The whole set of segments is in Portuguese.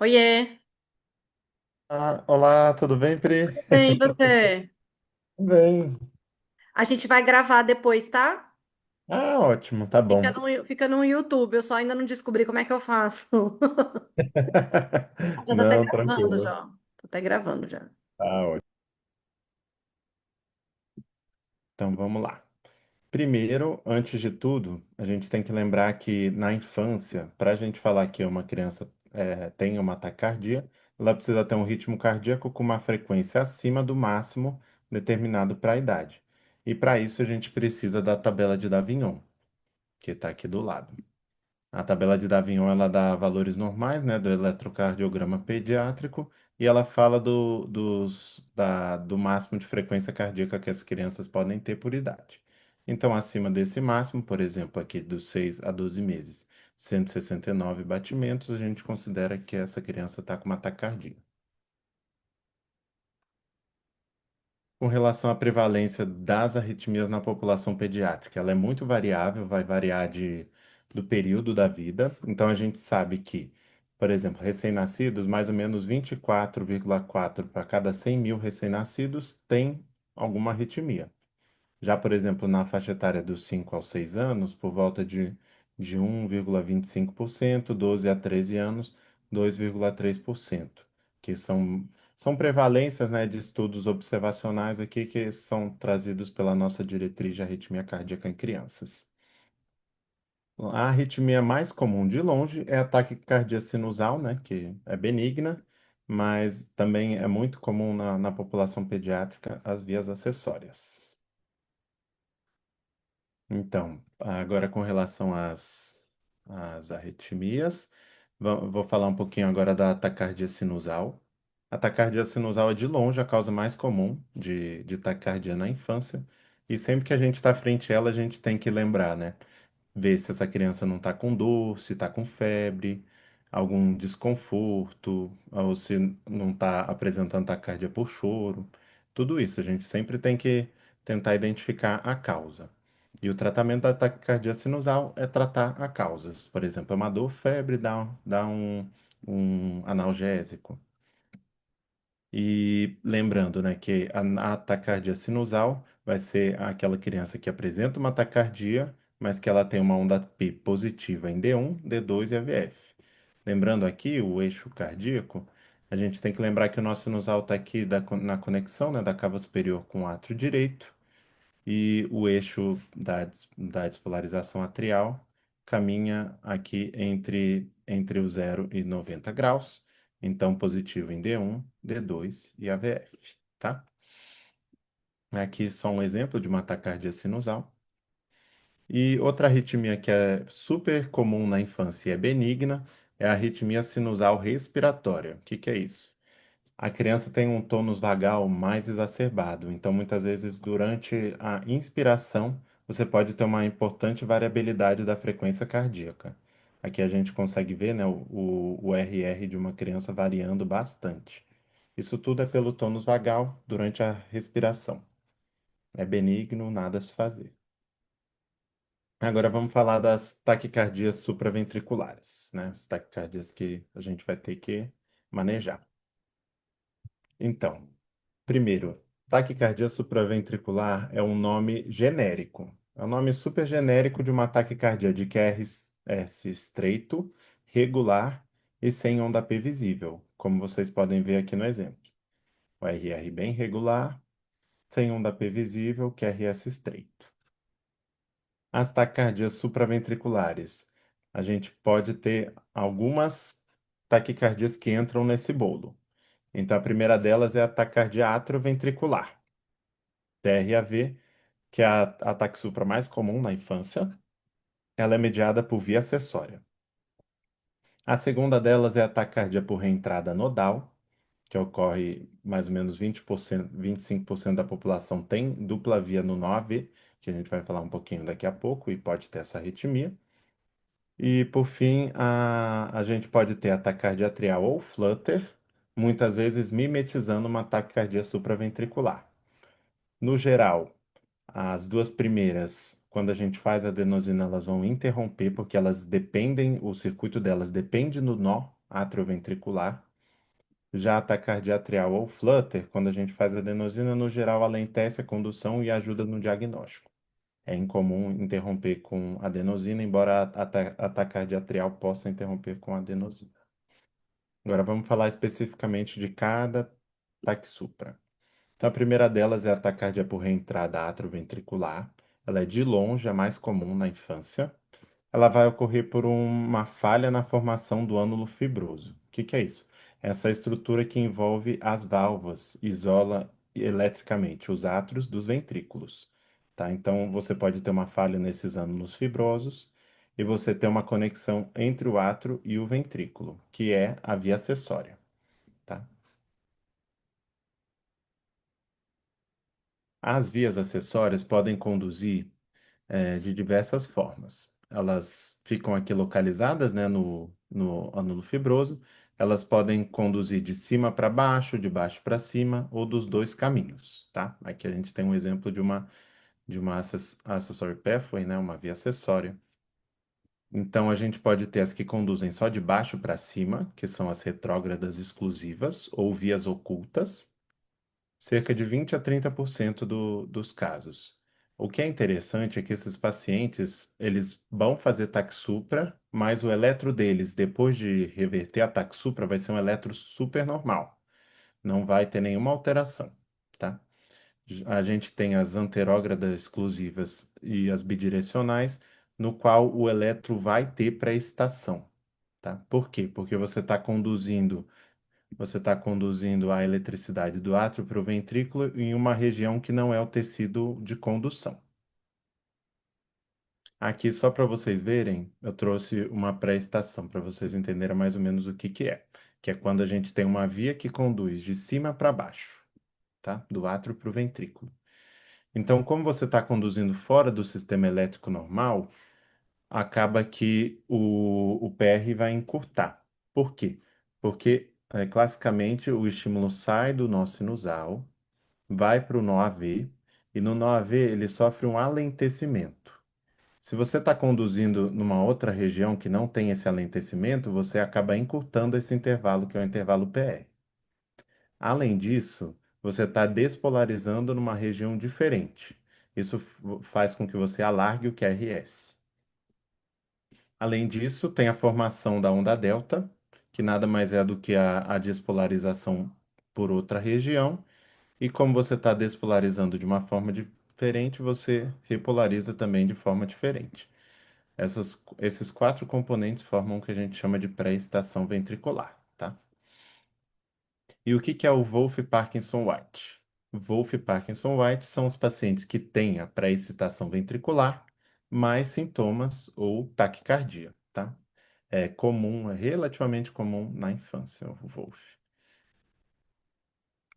Oiê, Olá, tudo bem, Pri? tudo bem, e você? Bem. A gente vai gravar depois, tá? Ótimo, tá Fica bom. no YouTube, eu só ainda não descobri como é que eu faço. Já tá até Não, gravando tranquilo. já. Tô até gravando já. Ótimo. Então vamos lá. Primeiro, antes de tudo, a gente tem que lembrar que na infância, para a gente falar que uma criança tem uma taquicardia, ela precisa ter um ritmo cardíaco com uma frequência acima do máximo determinado para a idade. E para isso a gente precisa da tabela de Davignon, que está aqui do lado. A tabela de Davignon ela dá valores normais, né, do eletrocardiograma pediátrico e ela fala do máximo de frequência cardíaca que as crianças podem ter por idade. Então, acima desse máximo, por exemplo, aqui dos 6 a 12 meses, 169 batimentos, a gente considera que essa criança está com uma taquicardia. Com relação à prevalência das arritmias na população pediátrica, ela é muito variável, vai variar do período da vida. Então, a gente sabe que, por exemplo, recém-nascidos, mais ou menos 24,4 para cada 100 mil recém-nascidos tem alguma arritmia. Já, por exemplo, na faixa etária dos 5 aos 6 anos, por volta de 1,25%, 12 a 13 anos, 2,3%, que são prevalências, né, de estudos observacionais aqui que são trazidos pela nossa diretriz de arritmia cardíaca em crianças. A arritmia mais comum de longe é a taquicardia sinusal, né, que é benigna, mas também é muito comum na população pediátrica as vias acessórias. Então, agora com relação às arritmias, vou falar um pouquinho agora da taquicardia sinusal. A taquicardia sinusal é de longe a causa mais comum de taquicardia na infância, e sempre que a gente está frente a ela, a gente tem que lembrar, né? Ver se essa criança não está com dor, se está com febre, algum desconforto, ou se não está apresentando taquicardia por choro. Tudo isso, a gente sempre tem que tentar identificar a causa. E o tratamento da taquicardia sinusal é tratar a causas. Por exemplo, é uma dor, febre, dá um analgésico. E lembrando, né, que a taquicardia sinusal vai ser aquela criança que apresenta uma taquicardia, mas que ela tem uma onda P positiva em D1, D2 e AVF. Lembrando aqui o eixo cardíaco, a gente tem que lembrar que o nosso sinusal está aqui na conexão, né, da cava superior com o átrio direito, e o eixo da despolarização atrial caminha aqui entre o 0 e 90 graus, então positivo em D1, D2 e AVF, tá? Aqui só um exemplo de uma taquicardia sinusal. E outra arritmia que é super comum na infância e é benigna é a arritmia sinusal respiratória. O que que é isso? A criança tem um tônus vagal mais exacerbado, então muitas vezes durante a inspiração você pode ter uma importante variabilidade da frequência cardíaca. Aqui a gente consegue ver, né, o RR de uma criança variando bastante. Isso tudo é pelo tônus vagal durante a respiração. É benigno, nada a se fazer. Agora vamos falar das taquicardias supraventriculares, né? As taquicardias que a gente vai ter que manejar. Então, primeiro, taquicardia supraventricular é um nome genérico. É um nome super genérico de uma taquicardia de QRS estreito, regular e sem onda P visível, como vocês podem ver aqui no exemplo. O RR bem regular, sem onda P visível, QRS estreito. As taquicardias supraventriculares. A gente pode ter algumas taquicardias que entram nesse bolo. Então, a primeira delas é a taquicardia atrioventricular. TRAV, que é a taxupra mais comum na infância, ela é mediada por via acessória. A segunda delas é a taquicardia por reentrada nodal, que ocorre mais ou menos 20%, 25% da população tem dupla via no nó AV, que a gente vai falar um pouquinho daqui a pouco, e pode ter essa arritmia. E por fim, a gente pode ter a taquicardia atrial ou flutter, muitas vezes mimetizando uma taquicardia supraventricular. No geral, as duas primeiras, quando a gente faz a adenosina, elas vão interromper porque elas dependem, o circuito delas depende do nó atrioventricular. Já a taquicardia atrial ou flutter, quando a gente faz adenosina, no geral alentece a condução e ajuda no diagnóstico. É incomum interromper com adenosina, embora a taquicardia atrial possa interromper com adenosina. Agora vamos falar especificamente de cada taquissupra. Então, a primeira delas é a taquicardia por reentrada atrioventricular. Ela é de longe a mais comum na infância. Ela vai ocorrer por uma falha na formação do ânulo fibroso. O que que é isso? Essa estrutura que envolve as válvulas, isola eletricamente os átrios dos ventrículos, tá? Então, você pode ter uma falha nesses ânulos fibrosos e você ter uma conexão entre o átrio e o ventrículo, que é a via acessória, tá? As vias acessórias podem conduzir de diversas formas. Elas ficam aqui localizadas, né, no ânulo fibroso. Elas podem conduzir de cima para baixo, de baixo para cima, ou dos dois caminhos, tá? Aqui a gente tem um exemplo de uma accessory pathway, né, uma via acessória. Então a gente pode ter as que conduzem só de baixo para cima, que são as retrógradas exclusivas, ou vias ocultas, cerca de 20 a 30% dos casos. O que é interessante é que esses pacientes, eles vão fazer taxupra, mas o eletro deles, depois de reverter a taxupra, vai ser um eletro super normal. Não vai ter nenhuma alteração, tá? A gente tem as anterógradas exclusivas e as bidirecionais, no qual o eletro vai ter pré-excitação, tá? Por quê? Porque você está conduzindo a eletricidade do átrio para o ventrículo em uma região que não é o tecido de condução. Aqui, só para vocês verem, eu trouxe uma pré-estação para vocês entenderem mais ou menos o que que é quando a gente tem uma via que conduz de cima para baixo, tá? Do átrio para o ventrículo. Então, como você está conduzindo fora do sistema elétrico normal, acaba que o PR vai encurtar. Por quê? Porque, classicamente, o estímulo sai do nó sinusal, vai para o nó AV, e no nó AV ele sofre um alentecimento. Se você está conduzindo numa outra região que não tem esse alentecimento, você acaba encurtando esse intervalo, que é o intervalo PR. Além disso, você está despolarizando numa região diferente. Isso faz com que você alargue o QRS. Além disso, tem a formação da onda delta, que nada mais é do que a despolarização por outra região. E como você está despolarizando de uma forma diferente, você repolariza também de forma diferente. Esses quatro componentes formam o que a gente chama de pré-estação ventricular, tá? E o que que é o Wolff-Parkinson-White? Wolff-Parkinson-White são os pacientes que têm a pré-excitação ventricular, mais sintomas ou taquicardia, tá? É comum, é relativamente comum na infância, o Wolff.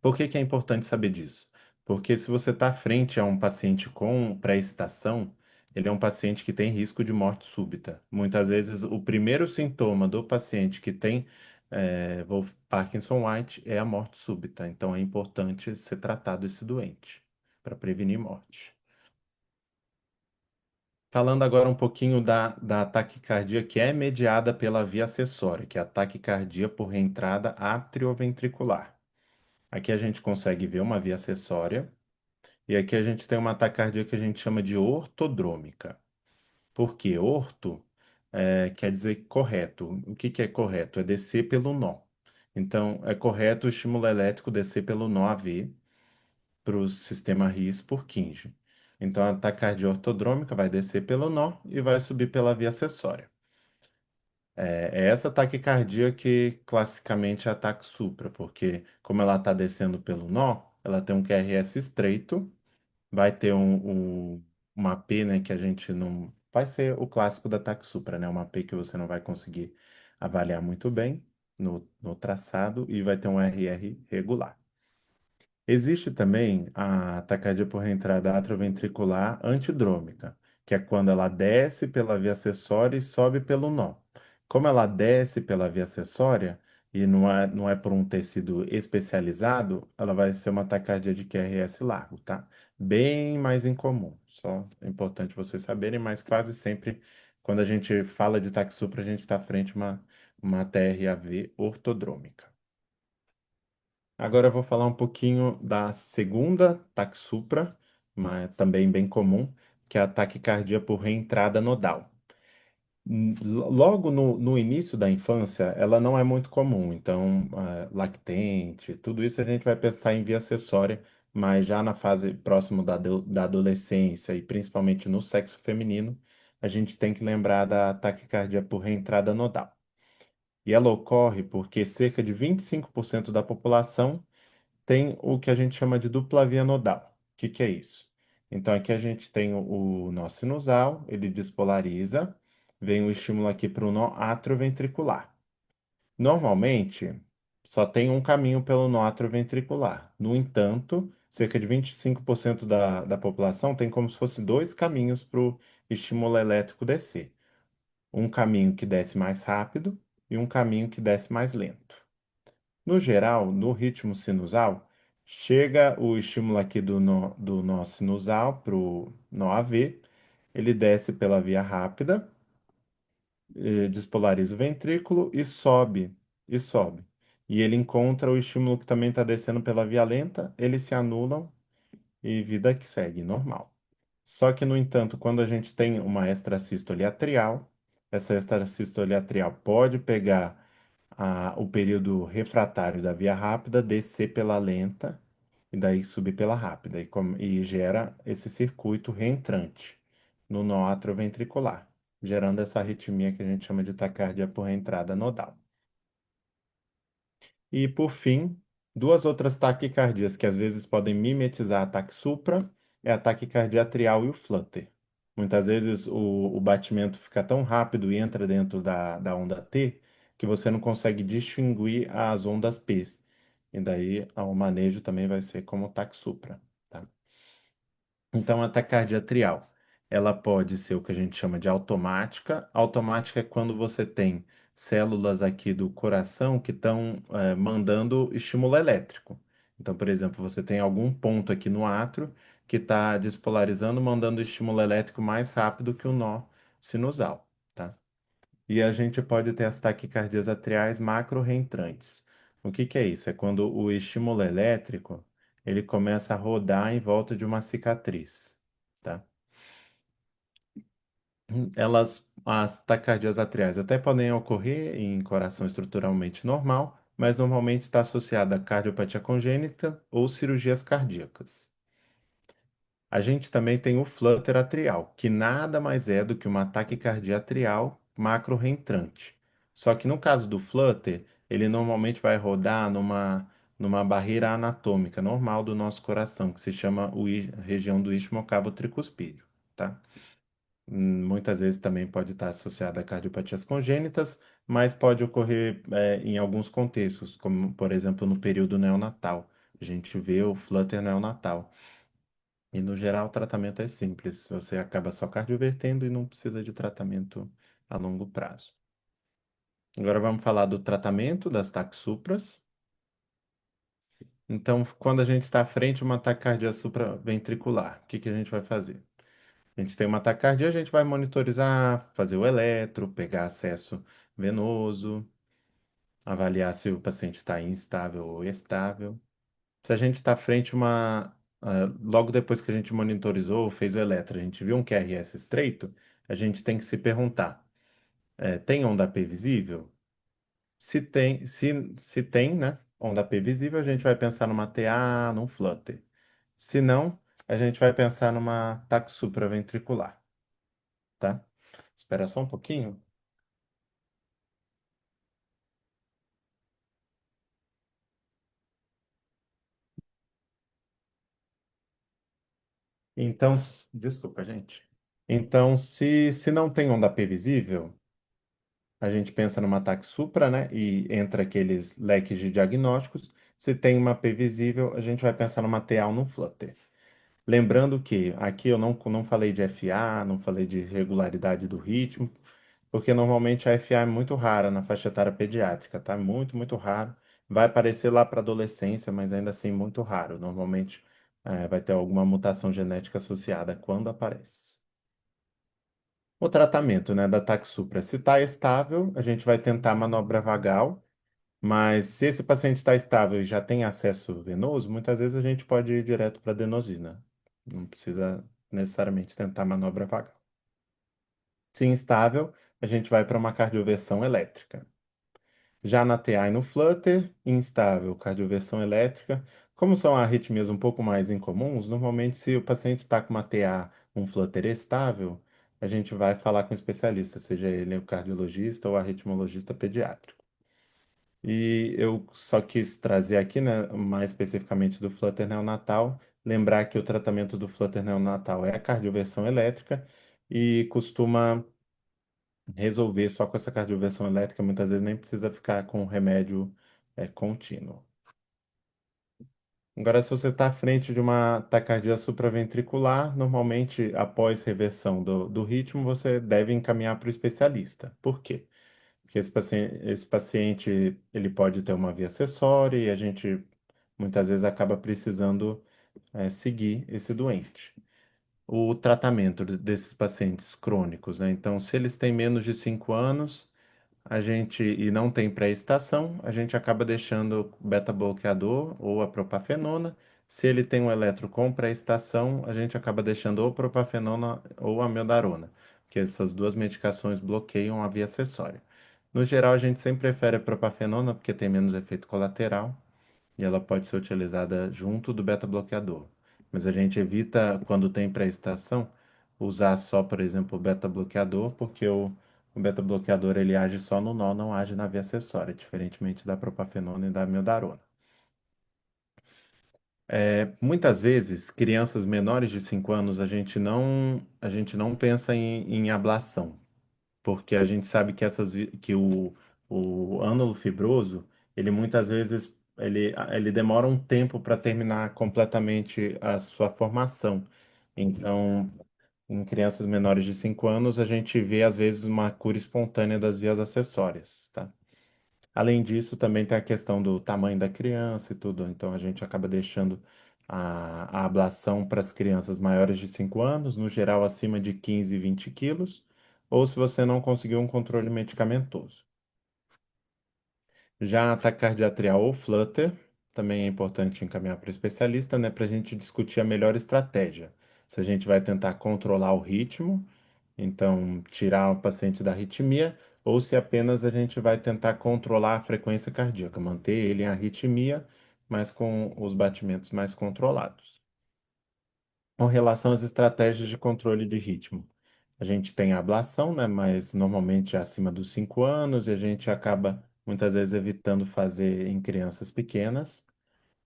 Por que que é importante saber disso? Porque se você está frente a um paciente com pré-excitação, ele é um paciente que tem risco de morte súbita. Muitas vezes, o primeiro sintoma do paciente que tem Parkinson-White é a morte súbita. Então, é importante ser tratado esse doente para prevenir morte. Falando agora um pouquinho da taquicardia que é mediada pela via acessória, que é a taquicardia por reentrada atrioventricular. Aqui a gente consegue ver uma via acessória, e aqui a gente tem uma taquicardia que a gente chama de ortodrômica. Por quê? Orto quer dizer correto. O que que é correto? É descer pelo nó. Então, é correto o estímulo elétrico descer pelo nó AV para o sistema RIS por 15. Então, a taquicardia ortodrômica vai descer pelo nó e vai subir pela via acessória. É essa taquicardia que classicamente é a taquissupra, porque como ela está descendo pelo nó, ela tem um QRS estreito, vai ter uma P, né, que a gente não... Vai ser o clássico da taquissupra, né? Uma P que você não vai conseguir avaliar muito bem no traçado e vai ter um RR regular. Existe também a taquicardia por reentrada atrioventricular antidrômica, que é quando ela desce pela via acessória e sobe pelo nó. Como ela desce pela via acessória e não é por um tecido especializado, ela vai ser uma taquicardia de QRS largo, tá? Bem mais incomum. Só é importante vocês saberem, mas quase sempre, quando a gente fala de taquissupra, a gente está frente a uma TRAV ortodrômica. Agora eu vou falar um pouquinho da segunda taxupra, mas também bem comum, que é a taquicardia por reentrada nodal. Logo no início da infância, ela não é muito comum. Então, lactente, tudo isso a gente vai pensar em via acessória, mas já na fase próxima da adolescência e principalmente no sexo feminino, a gente tem que lembrar da taquicardia por reentrada nodal. E ela ocorre porque cerca de 25% da população tem o que a gente chama de dupla via nodal. O que que é isso? Então aqui a gente tem o nó sinusal, ele despolariza, vem o estímulo aqui para o nó atrioventricular. Normalmente, só tem um caminho pelo nó atrioventricular. No entanto, cerca de 25% da população tem como se fosse dois caminhos para o estímulo elétrico descer. Um caminho que desce mais rápido e um caminho que desce mais lento. No geral, no ritmo sinusal, chega o estímulo aqui do nó sinusal para o nó AV, ele desce pela via rápida, despolariza o ventrículo e sobe. E ele encontra o estímulo que também está descendo pela via lenta, eles se anulam e vida que segue, normal. Só que, no entanto, quando a gente tem uma extrasístole atrial, essa extrasístole atrial pode pegar o período refratário da via rápida, descer pela lenta e daí subir pela rápida e gera esse circuito reentrante no nó atrioventricular, gerando essa arritmia que a gente chama de taquicardia por reentrada nodal. E, por fim, duas outras taquicardias que às vezes podem mimetizar ataque supra é a taquicardia atrial e o flutter. Muitas vezes o batimento fica tão rápido e entra dentro da onda T que você não consegue distinguir as ondas P. E daí o manejo também vai ser como taque supra, tá? Então, a taquicardia atrial, ela pode ser o que a gente chama de automática. Automática é quando você tem células aqui do coração que estão mandando estímulo elétrico. Então, por exemplo, você tem algum ponto aqui no átrio que está despolarizando, mandando estímulo elétrico mais rápido que o nó sinusal, tá? E a gente pode ter as taquicardias atriais macro-reentrantes. O que que é isso? É quando o estímulo elétrico ele começa a rodar em volta de uma cicatriz, tá? As taquicardias atriais até podem ocorrer em coração estruturalmente normal, mas normalmente está associada a cardiopatia congênita ou cirurgias cardíacas. A gente também tem o flutter atrial, que nada mais é do que uma taquicardia atrial macro-reentrante. Só que no caso do flutter, ele normalmente vai rodar numa barreira anatômica normal do nosso coração, que se chama região do istmo cavo tricuspídeo, tá? Muitas vezes também pode estar associada a cardiopatias congênitas, mas pode ocorrer em alguns contextos, como por exemplo no período neonatal. A gente vê o flutter neonatal. E no geral o tratamento é simples, você acaba só cardiovertendo e não precisa de tratamento a longo prazo. Agora vamos falar do tratamento das taxupras. Então, quando a gente está à frente de uma taquicardia supraventricular, o que que a gente vai fazer? A gente tem uma taquicardia, a gente vai monitorizar, fazer o eletro, pegar acesso venoso, avaliar se o paciente está instável ou estável. Se a gente está à frente logo depois que a gente monitorizou, fez o eletro, a gente viu um QRS estreito, a gente tem que se perguntar, tem onda P visível? Se tem, né, onda P visível, a gente vai pensar numa TA, num flutter. Se não, a gente vai pensar numa taque supraventricular, tá? Espera só um pouquinho. Então, desculpa, gente. Então, se não tem onda P visível, a gente pensa numa ataque supra, né? E entre aqueles leques de diagnósticos, se tem uma P visível, a gente vai pensar numa TA ou num flutter. Lembrando que aqui eu não falei de FA, não falei de regularidade do ritmo, porque normalmente a FA é muito rara na faixa etária pediátrica, tá? Muito, muito raro. Vai aparecer lá para adolescência, mas ainda assim muito raro. Normalmente vai ter alguma mutação genética associada quando aparece. O tratamento, né, da Taxupra, se está estável, a gente vai tentar a manobra vagal, mas se esse paciente está estável e já tem acesso venoso, muitas vezes a gente pode ir direto para adenosina. Não precisa necessariamente tentar a manobra vagal. Se instável, a gente vai para uma cardioversão elétrica. Já na TA e no Flutter, instável, cardioversão elétrica. Como são arritmias um pouco mais incomuns, normalmente se o paciente está com uma TA, um Flutter estável, a gente vai falar com o especialista, seja ele o cardiologista ou arritmologista pediátrico. E eu só quis trazer aqui, né, mais especificamente do Flutter neonatal, lembrar que o tratamento do Flutter neonatal é a cardioversão elétrica e costuma resolver só com essa cardioversão elétrica, muitas vezes nem precisa ficar com remédio contínuo. Agora, se você está à frente de uma taquicardia supraventricular, normalmente após reversão do ritmo, você deve encaminhar para o especialista. Por quê? Porque esse paciente ele pode ter uma via acessória e a gente muitas vezes acaba precisando seguir esse doente. O tratamento desses pacientes crônicos, né? Então, se eles têm menos de 5 anos, a gente e não tem pré-estação, a gente acaba deixando o beta-bloqueador ou a propafenona. Se ele tem um eletro com pré-estação, a gente acaba deixando ou propafenona ou amiodarona, porque essas duas medicações bloqueiam a via acessória. No geral, a gente sempre prefere a propafenona porque tem menos efeito colateral e ela pode ser utilizada junto do beta-bloqueador. Mas a gente evita, quando tem pré-estação, usar só, por exemplo, o beta-bloqueador, porque o beta-bloqueador ele age só no nó, não age na via acessória, diferentemente da propafenona e da amiodarona. Muitas vezes, crianças menores de 5 anos, a gente não pensa em ablação, porque a gente sabe que que o ânulo fibroso, ele muitas vezes ele demora um tempo para terminar completamente a sua formação. Então, em crianças menores de 5 anos, a gente vê às vezes uma cura espontânea das vias acessórias, tá? Além disso, também tem a questão do tamanho da criança e tudo, então a gente acaba deixando a ablação para as crianças maiores de 5 anos, no geral acima de 15, 20 quilos, ou se você não conseguiu um controle medicamentoso. Já a taquicardia ou flutter, também é importante encaminhar para o especialista, né, para a gente discutir a melhor estratégia. Se a gente vai tentar controlar o ritmo, então tirar o paciente da arritmia, ou se apenas a gente vai tentar controlar a frequência cardíaca, manter ele em arritmia, mas com os batimentos mais controlados. Com relação às estratégias de controle de ritmo, a gente tem a ablação, né, mas normalmente é acima dos 5 anos, e a gente acaba muitas vezes evitando fazer em crianças pequenas.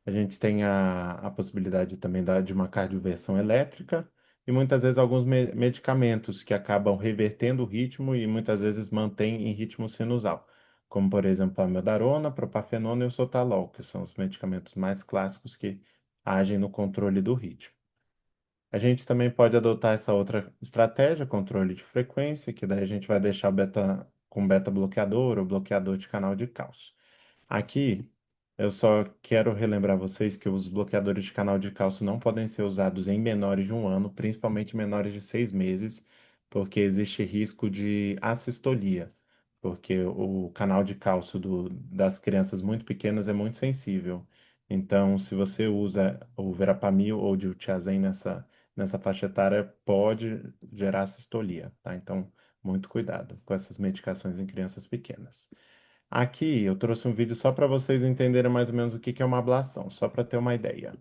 A gente tem a possibilidade também de uma cardioversão elétrica e muitas vezes alguns medicamentos que acabam revertendo o ritmo e muitas vezes mantêm em ritmo sinusal, como por exemplo a amiodarona, propafenona e o sotalol, que são os medicamentos mais clássicos que agem no controle do ritmo. A gente também pode adotar essa outra estratégia, controle de frequência, que daí a gente vai deixar o beta com beta bloqueador ou bloqueador de canal de cálcio. Aqui, eu só quero relembrar vocês que os bloqueadores de canal de cálcio não podem ser usados em menores de 1 ano, principalmente menores de 6 meses, porque existe risco de assistolia, porque o canal de cálcio das crianças muito pequenas é muito sensível. Então, se você usa o Verapamil ou Diltiazem nessa faixa etária, pode gerar assistolia, tá? Então, muito cuidado com essas medicações em crianças pequenas. Aqui eu trouxe um vídeo só para vocês entenderem mais ou menos o que que é uma ablação, só para ter uma ideia.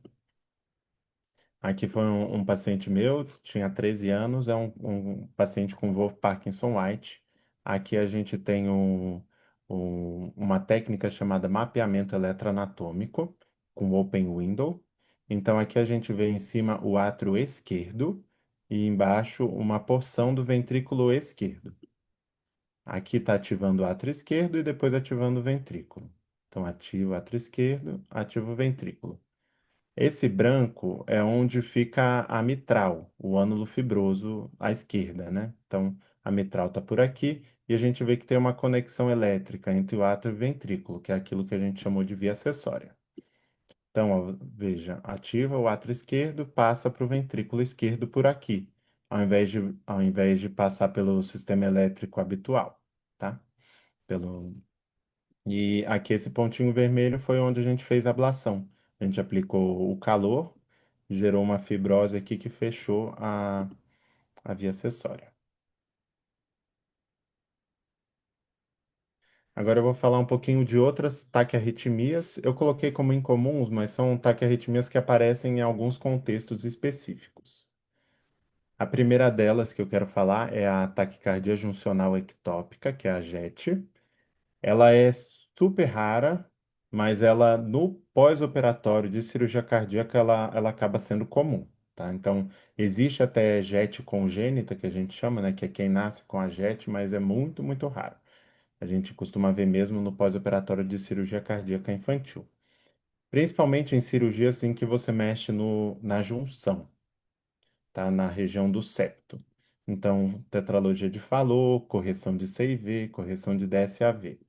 Aqui foi um paciente meu, tinha 13 anos, é um paciente com Wolff Parkinson White. Aqui a gente tem uma técnica chamada mapeamento eletroanatômico, com open window. Então aqui a gente vê em cima o átrio esquerdo e embaixo uma porção do ventrículo esquerdo. Aqui está ativando o átrio esquerdo e depois ativando o ventrículo. Então, ativa o átrio esquerdo, ativa o ventrículo. Esse branco é onde fica a mitral, o ânulo fibroso à esquerda, né? Então, a mitral está por aqui e a gente vê que tem uma conexão elétrica entre o átrio e o ventrículo, que é aquilo que a gente chamou de via acessória. Então, ó, veja, ativa o átrio esquerdo, passa para o ventrículo esquerdo por aqui. ao invés de passar pelo sistema elétrico habitual, tá? Pelo... E aqui esse pontinho vermelho foi onde a gente fez a ablação. A gente aplicou o calor, gerou uma fibrose aqui que fechou a via acessória. Agora eu vou falar um pouquinho de outras taquiarritmias. Eu coloquei como incomuns, mas são taquiarritmias que aparecem em alguns contextos específicos. A primeira delas que eu quero falar é a taquicardia juncional ectópica, que é a JET. Ela é super rara, mas ela no pós-operatório de cirurgia cardíaca ela acaba sendo comum, tá? Então, existe até JET congênita, que a gente chama, né, que é quem nasce com a JET, mas é muito, muito raro. A gente costuma ver mesmo no pós-operatório de cirurgia cardíaca infantil. Principalmente em cirurgias em que você mexe na junção, tá? Na região do septo. Então, tetralogia de Fallot, correção de CIV, correção de DSAV.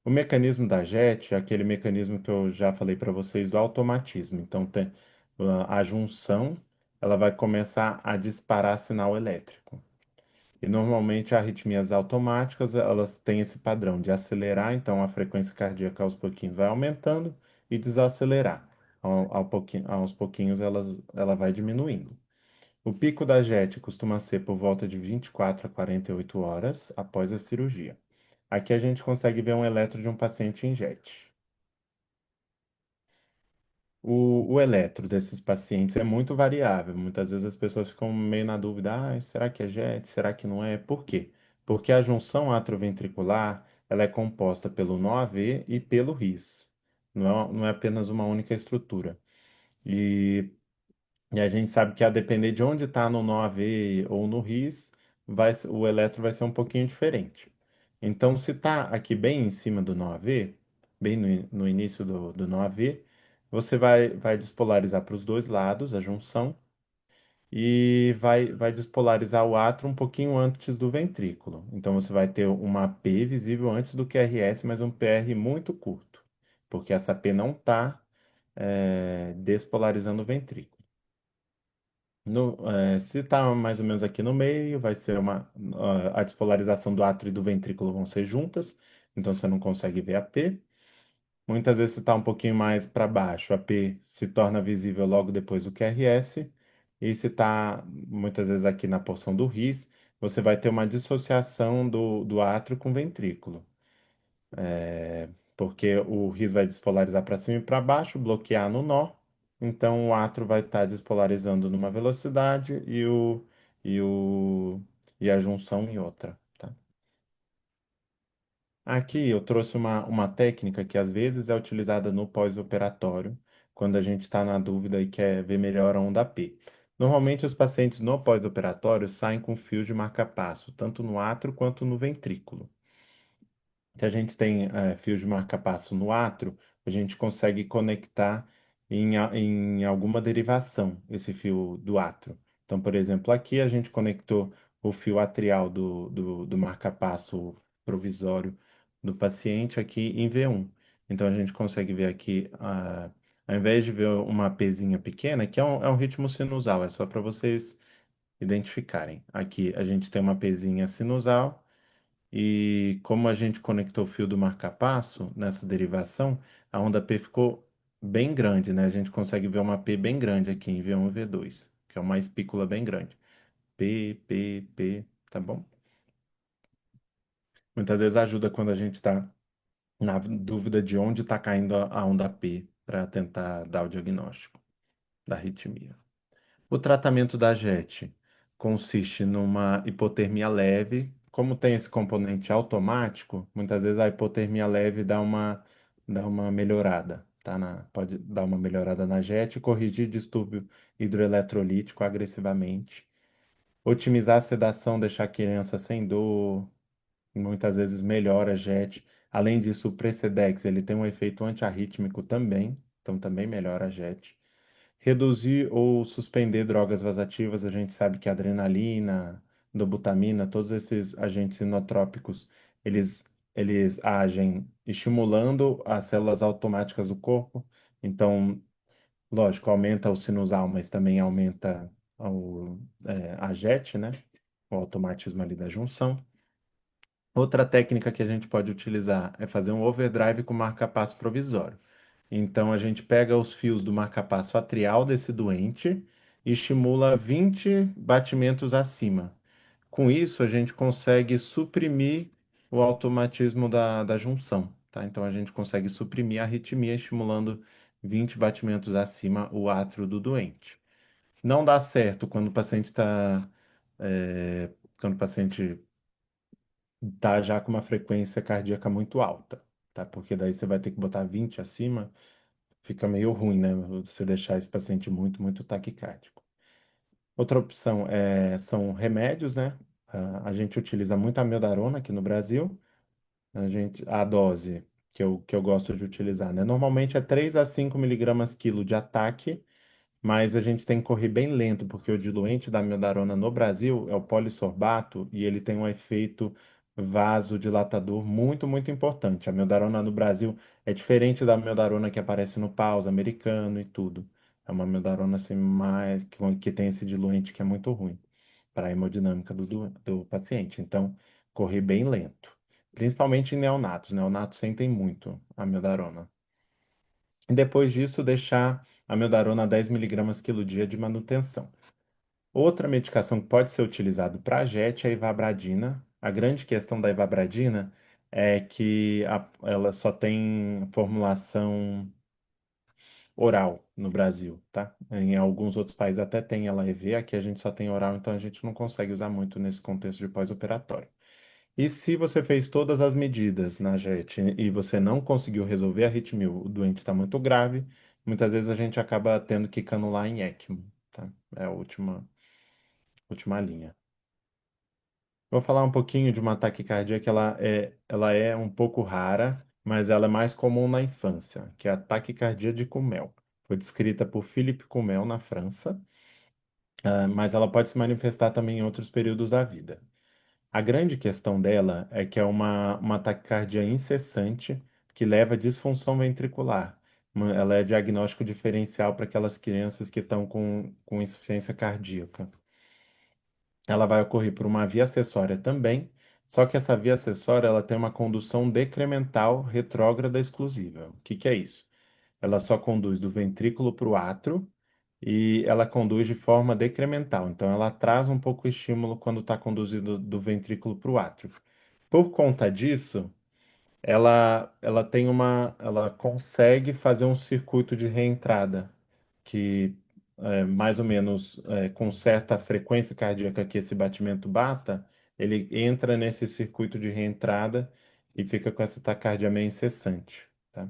O mecanismo da JET é aquele mecanismo que eu já falei para vocês do automatismo. Então, tem a junção, ela vai começar a disparar sinal elétrico. E normalmente arritmias automáticas, elas têm esse padrão de acelerar, então a frequência cardíaca aos pouquinhos vai aumentando e desacelerar. Aos pouquinhos ela vai diminuindo. O pico da JET costuma ser por volta de 24 a 48 horas após a cirurgia. Aqui a gente consegue ver um eletro de um paciente em JET. O eletro desses pacientes é muito variável. Muitas vezes as pessoas ficam meio na dúvida: será que é JET? Será que não é? Por quê? Porque a junção atrioventricular ela é composta pelo NOAV e pelo RIS. Não é apenas uma única estrutura. E E a gente sabe que a depender de onde está no NOAV ou no RIS, o eletro vai ser um pouquinho diferente. Então, se está aqui bem em cima do NOAV, bem no início do NOAV, você vai despolarizar para os dois lados a junção e vai despolarizar o átrio um pouquinho antes do ventrículo. Então, você vai ter uma P visível antes do QRS, mas um PR muito curto, porque essa P não está despolarizando o ventrículo. Se está mais ou menos aqui no meio, vai ser a despolarização do átrio e do ventrículo vão ser juntas, então você não consegue ver a P. Muitas vezes, se está um pouquinho mais para baixo, a P se torna visível logo depois do QRS, e se está muitas vezes aqui na porção do RIS, você vai ter uma dissociação do átrio com o ventrículo. Porque o RIS vai despolarizar para cima e para baixo, bloquear no nó. Então o átrio vai estar despolarizando numa velocidade e, o, e a junção em outra, tá? Aqui eu trouxe uma técnica que às vezes é utilizada no pós-operatório, quando a gente está na dúvida e quer ver melhor a onda P. Normalmente os pacientes no pós-operatório saem com fios de marca-passo, tanto no átrio quanto no ventrículo. Se a gente tem fios de marca-passo no átrio, a gente consegue conectar em alguma derivação esse fio do átrio. Então, por exemplo, aqui a gente conectou o fio atrial do marca-passo provisório do paciente aqui em V1. Então, a gente consegue ver aqui, ao invés de ver uma Pzinha pequena, que é um ritmo sinusal, é só para vocês identificarem. Aqui a gente tem uma Pzinha sinusal. E como a gente conectou o fio do marca-passo nessa derivação, a onda P ficou bem grande, né? A gente consegue ver uma P bem grande aqui em V1 e V2, que é uma espícula bem grande. P, P, P, tá bom? Muitas vezes ajuda quando a gente está na dúvida de onde está caindo a onda P para tentar dar o diagnóstico da arritmia. O tratamento da JET consiste numa hipotermia leve. Como tem esse componente automático, muitas vezes a hipotermia leve dá uma melhorada, tá? Pode dar uma melhorada na JET e corrigir distúrbio hidroeletrolítico agressivamente. Otimizar a sedação, deixar a criança sem dor, muitas vezes melhora a JET. Além disso, o Precedex, ele tem um efeito antiarrítmico também, então também melhora a JET. Reduzir ou suspender drogas vasoativas, a gente sabe que a adrenalina, dobutamina, todos esses agentes inotrópicos, eles, eles agem estimulando as células automáticas do corpo. Então, lógico, aumenta o sinusal, mas também aumenta a JET, né? O automatismo ali da junção. Outra técnica que a gente pode utilizar é fazer um overdrive com marca-passo provisório. Então, a gente pega os fios do marca-passo atrial desse doente e estimula 20 batimentos acima. Com isso, a gente consegue suprimir o automatismo da junção, tá? Então, a gente consegue suprimir a arritmia estimulando 20 batimentos acima o átrio do doente. Não dá certo quando o paciente está, quando o paciente tá já com uma frequência cardíaca muito alta, tá? Porque daí você vai ter que botar 20 acima, fica meio ruim, né? Você deixar esse paciente muito, muito taquicárdico. Outra opção são remédios, né? A gente utiliza muito a amiodarona aqui no Brasil. A dose que eu gosto de utilizar, né? Normalmente é 3 a 5 miligramas quilo de ataque, mas a gente tem que correr bem lento, porque o diluente da amiodarona no Brasil é o polissorbato e ele tem um efeito vasodilatador muito, muito importante. A amiodarona no Brasil é diferente da amiodarona que aparece no paus americano e tudo. É uma amiodarona assim, mais, que tem esse diluente que é muito ruim para a hemodinâmica do paciente. Então, correr bem lento. Principalmente em neonatos. Neonatos sentem muito a amiodarona. E depois disso, deixar a meldarona a 10 miligramas quilo dia de manutenção. Outra medicação que pode ser utilizada para a JET é a ivabradina. A grande questão da ivabradina é que ela só tem formulação oral no Brasil, tá? Em alguns outros países até tem ela EV, aqui a gente só tem oral, então a gente não consegue usar muito nesse contexto de pós-operatório. E se você fez todas as medidas na JET e você não conseguiu resolver a arritmia, o doente está muito grave, muitas vezes a gente acaba tendo que canular em ECMO, tá? É a última linha. Vou falar um pouquinho de uma taquicardia que ela é um pouco rara, mas ela é mais comum na infância, que é a taquicardia de Kummel. Foi descrita por Philippe Kummel na França, mas ela pode se manifestar também em outros períodos da vida. A grande questão dela é que é uma taquicardia incessante que leva à disfunção ventricular. Ela é diagnóstico diferencial para aquelas crianças que estão com insuficiência cardíaca. Ela vai ocorrer por uma via acessória também, só que essa via acessória ela tem uma condução decremental retrógrada exclusiva. O que que é isso? Ela só conduz do ventrículo para o átrio e ela conduz de forma decremental. Então, ela traz um pouco o estímulo quando está conduzido do ventrículo para o átrio. Por conta disso, ela consegue fazer um circuito de reentrada que mais ou menos com certa frequência cardíaca que esse batimento bata, ele entra nesse circuito de reentrada e fica com essa taquicardia meio incessante, tá?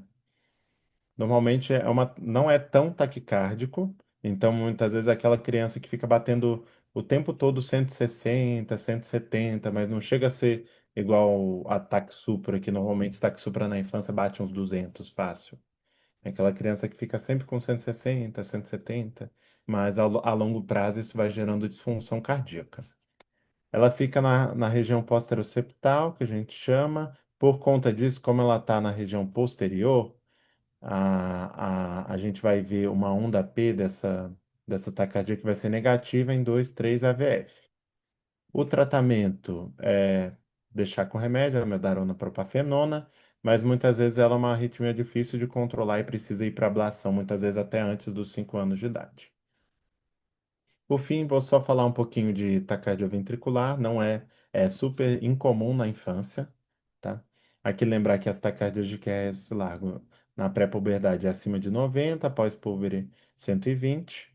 Normalmente não é tão taquicárdico, então muitas vezes é aquela criança que fica batendo o tempo todo 160, 170, mas não chega a ser igual a Taxupra, que normalmente Taxupra na infância bate uns 200 fácil. É aquela criança que fica sempre com 160, 170, mas a longo prazo isso vai gerando disfunção cardíaca. Ela fica na região posteroceptal, que a gente chama. Por conta disso, como ela está na região posterior, a gente vai ver uma onda P dessa taquicardia que vai ser negativa em 2, 3 AVF. O tratamento é deixar com remédio, a meldarona propafenona, mas muitas vezes ela é uma arritmia difícil de controlar e precisa ir para ablação, muitas vezes até antes dos 5 anos de idade. Por fim, vou só falar um pouquinho de taquicardia ventricular, não é super incomum na infância, tá? Aqui lembrar que as taquicardias de QRS largo na pré-puberdade é acima de 90, pós-púbere 120.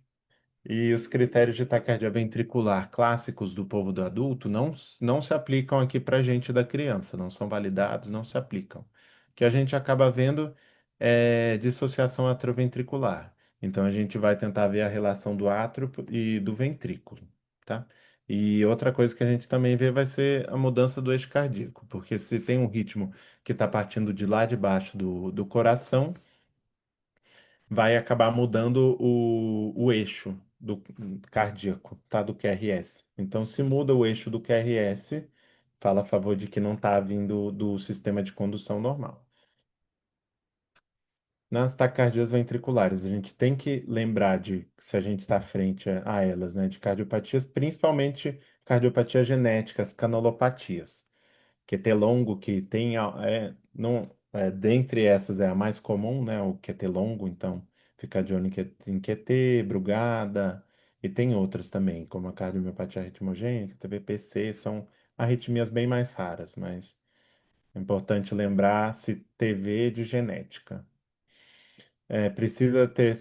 E os critérios de taquicardia ventricular clássicos do povo do adulto não se aplicam aqui para a gente da criança, não são validados, não se aplicam. O que a gente acaba vendo é dissociação atrioventricular. Então a gente vai tentar ver a relação do átrio e do ventrículo, tá? E outra coisa que a gente também vê vai ser a mudança do eixo cardíaco, porque se tem um ritmo que está partindo de lá de baixo do coração, vai acabar mudando o eixo do cardíaco, tá? Do QRS. Então, se muda o eixo do QRS, fala a favor de que não está vindo do sistema de condução normal. Nas taquicardias ventriculares, a gente tem que lembrar de se a gente está frente a elas, né, de cardiopatias, principalmente cardiopatias genéticas, canalopatias. QT longo, que tem, não, dentre essas é a mais comum, né, o QT longo, então fica de olho em QT, Brugada, e tem outras também, como a cardiomiopatia ritmogênica, TBPC, são arritmias bem mais raras, mas é importante lembrar se TV de genética. Precisa ter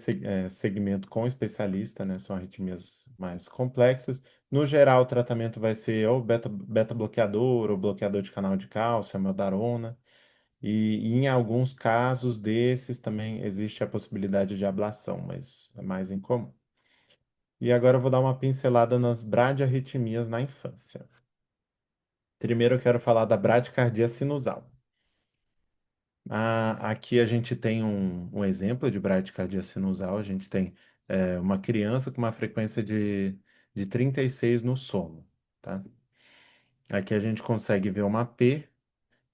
segmento com especialista, né? São arritmias mais complexas. No geral, o tratamento vai ser ou beta-bloqueador ou bloqueador de canal de cálcio, amiodarona. E em alguns casos desses também existe a possibilidade de ablação, mas é mais incomum. E agora eu vou dar uma pincelada nas bradiarritmias na infância. Primeiro eu quero falar da bradicardia sinusal. Aqui a gente tem um exemplo de bradicardia sinusal. A gente tem uma criança com uma frequência de 36 no sono, tá? Aqui a gente consegue ver uma P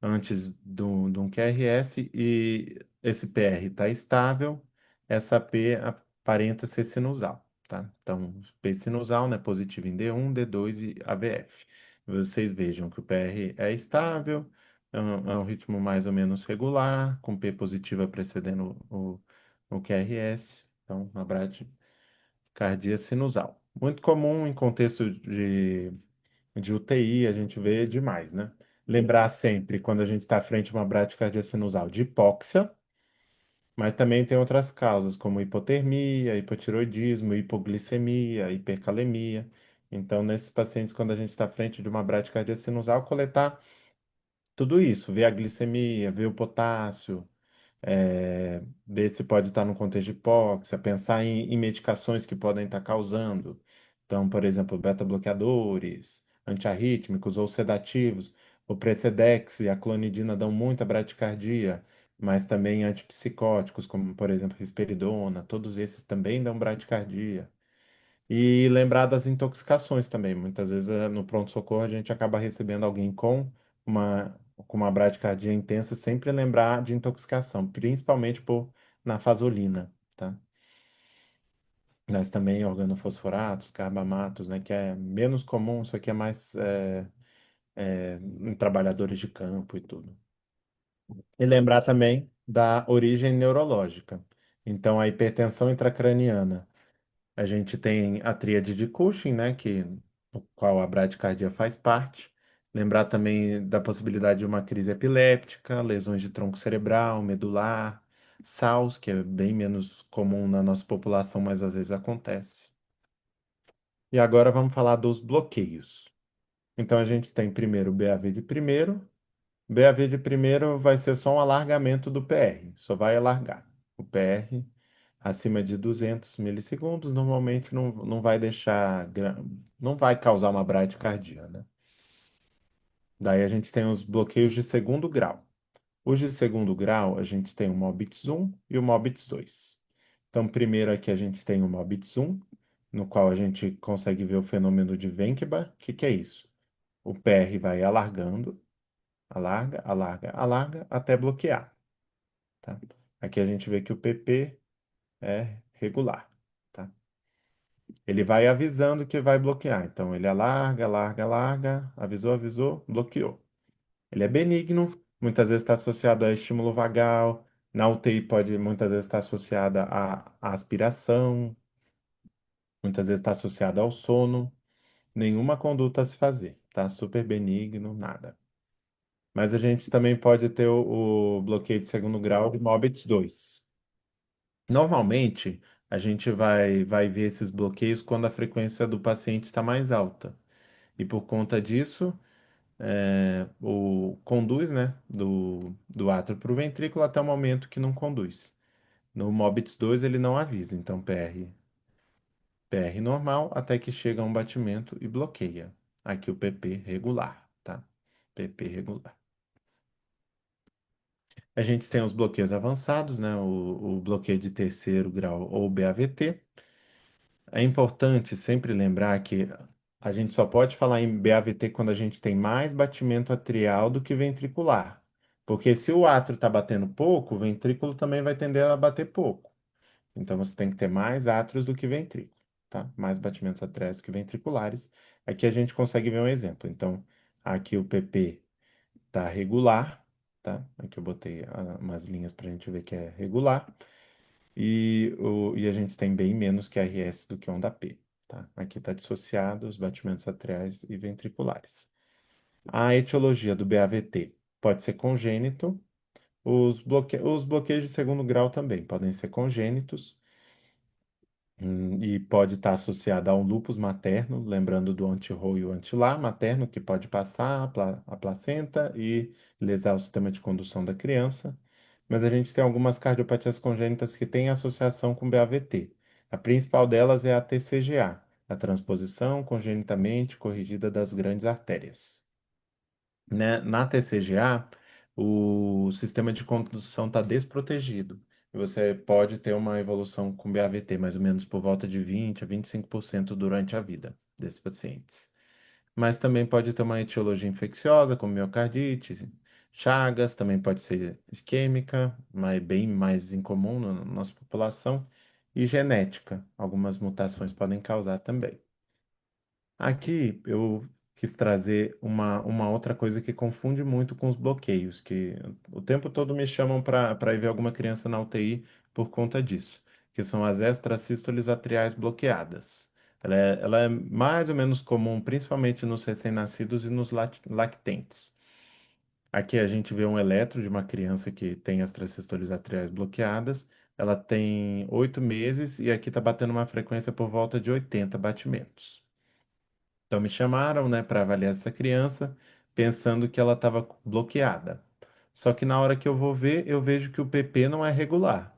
antes de um QRS e esse PR está estável, essa P aparenta ser sinusal, tá? Então, P sinusal, né, positivo em D1, D2 e AVF. Vocês vejam que o PR é estável, é um ritmo mais ou menos regular, com P positiva precedendo o QRS, então, uma bradicardia sinusal. Muito comum em contexto de UTI, a gente vê demais, né? Lembrar sempre, quando a gente está frente a uma bradicardia sinusal, de hipóxia, mas também tem outras causas, como hipotermia, hipotiroidismo, hipoglicemia, hipercalemia. Então, nesses pacientes, quando a gente está frente de uma bradicardia sinusal, coletar tudo isso, ver a glicemia, ver o potássio, ver se pode estar no contexto de hipóxia, pensar em medicações que podem estar causando. Então, por exemplo, beta-bloqueadores, antiarrítmicos ou sedativos. O Precedex e a clonidina dão muita bradicardia, mas também antipsicóticos, como, por exemplo, risperidona, todos esses também dão bradicardia. E lembrar das intoxicações também. Muitas vezes no pronto-socorro a gente acaba recebendo alguém com uma bradicardia intensa, sempre lembrar de intoxicação, principalmente por nafasolina, tá? Mas também organofosforatos, carbamatos, né, que é menos comum, isso aqui é mais em trabalhadores de campo e tudo. E lembrar também da origem neurológica. Então, a hipertensão intracraniana. A gente tem a tríade de Cushing, né, no qual a bradicardia faz parte. Lembrar também da possibilidade de uma crise epiléptica, lesões de tronco cerebral, medular, SAUS, que é bem menos comum na nossa população, mas às vezes acontece. E agora vamos falar dos bloqueios. Então a gente tem primeiro o BAV de primeiro. BAV de primeiro vai ser só um alargamento do PR, só vai alargar. O PR acima de 200 milissegundos normalmente não vai não vai causar uma bradicardia, né? Daí a gente tem os bloqueios de segundo grau. Os de segundo grau, a gente tem o MOBITS 1 e o MOBITS 2. Então, primeiro aqui a gente tem o MOBITS 1, no qual a gente consegue ver o fenômeno de Wenckebach. O que que é isso? O PR vai alargando, alarga, alarga, alarga, até bloquear, tá? Aqui a gente vê que o PP é regular, tá? Ele vai avisando que vai bloquear. Então, ele alarga, alarga, alarga, avisou, avisou, bloqueou. Ele é benigno, muitas vezes está associado a estímulo vagal. Na UTI pode muitas vezes estar associada à aspiração, muitas vezes está associado ao sono. Nenhuma conduta a se fazer, tá? Super benigno, nada. Mas a gente também pode ter o bloqueio de segundo grau de Mobitz 2. Normalmente, a gente vai ver esses bloqueios quando a frequência do paciente está mais alta. E por conta disso, o conduz, né, do átrio para o ventrículo até o momento que não conduz. No Mobitz 2 ele não avisa, então PR normal até que chega a um batimento e bloqueia. Aqui o PP regular, tá? PP regular. A gente tem os bloqueios avançados, né? O bloqueio de terceiro grau ou BAVT. É importante sempre lembrar que a gente só pode falar em BAVT quando a gente tem mais batimento atrial do que ventricular. Porque se o átrio está batendo pouco, o ventrículo também vai tender a bater pouco. Então você tem que ter mais átrios do que ventrículo, tá? Mais batimentos atriais do que ventriculares. Aqui a gente consegue ver um exemplo. Então, aqui o PP está regular, tá? Aqui eu botei umas linhas para a gente ver que é regular. E a gente tem bem menos que RS do que onda P, tá? Aqui está dissociado os batimentos atriais e ventriculares. A etiologia do BAVT pode ser congênito. Os bloqueios de segundo grau também podem ser congênitos. E pode estar associada a um lúpus materno, lembrando do anti-RO e o anti-LAR materno, que pode passar a placenta e lesar o sistema de condução da criança. Mas a gente tem algumas cardiopatias congênitas que têm associação com BAVT. A principal delas é a TCGA, a transposição congenitamente corrigida das grandes artérias. Né? Na TCGA, o sistema de condução está desprotegido. E você pode ter uma evolução com BAVT, mais ou menos por volta de 20 a 25% durante a vida desses pacientes. Mas também pode ter uma etiologia infecciosa, como miocardite, Chagas, também pode ser isquêmica, mas bem mais incomum na nossa população, e genética. Algumas mutações podem causar também. Aqui eu quis trazer uma outra coisa que confunde muito com os bloqueios, que o tempo todo me chamam para ir ver alguma criança na UTI por conta disso, que são as extrasístoles atriais bloqueadas. Ela é mais ou menos comum, principalmente nos recém-nascidos e nos lactentes. Aqui a gente vê um eletro de uma criança que tem as extrasístoles atriais bloqueadas. Ela tem 8 meses e aqui está batendo uma frequência por volta de 80 batimentos. Então me chamaram, né, para avaliar essa criança, pensando que ela estava bloqueada. Só que na hora que eu vou ver, eu vejo que o PP não é regular.